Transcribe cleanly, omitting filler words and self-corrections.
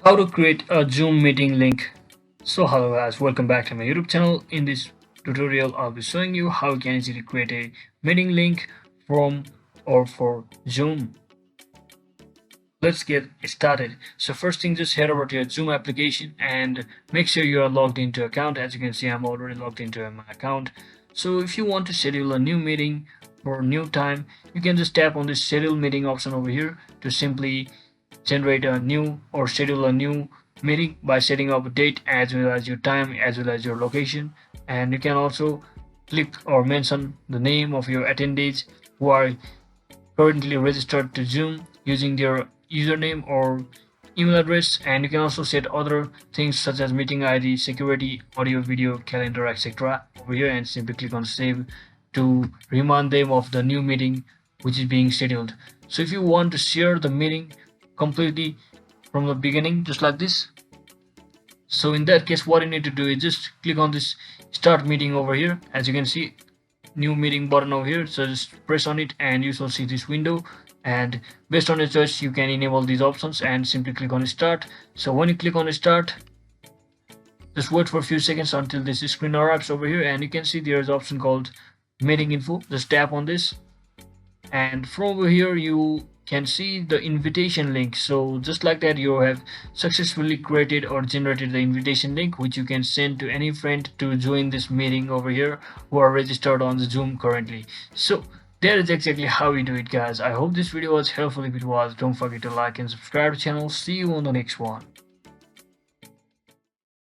How to create a Zoom meeting link. So hello guys, welcome back to my YouTube channel. In this tutorial I'll be showing you how you can easily create a meeting link from or for Zoom. Let's get started. So first thing, just head over to your Zoom application and make sure you are logged into your account. As you can see, I'm already logged into my account. So if you want to schedule a new meeting for a new time, you can just tap on this schedule meeting option over here to simply generate a new or schedule a new meeting by setting up a date as well as your time as well as your location. And you can also click or mention the name of your attendees who are currently registered to Zoom using their username or email address. And you can also set other things such as meeting ID, security, audio, video, calendar, etc. over here, and simply click on save to remind them of the new meeting which is being scheduled. So if you want to share the meeting completely from the beginning, just like this, so in that case what you need to do is just click on this start meeting over here. As you can see, new meeting button over here, so just press on it and you shall see this window, and based on your choice you can enable these options and simply click on start. So when you click on start, just wait for a few seconds until this screen arrives over here, and you can see there is an option called meeting info. Just tap on this, and from over here you can see the invitation link. So just like that, you have successfully created or generated the invitation link which you can send to any friend to join this meeting over here who are registered on the Zoom currently. So that is exactly how we do it, guys. I hope this video was helpful. If it was, don't forget to like and subscribe to the channel. See you on the next one.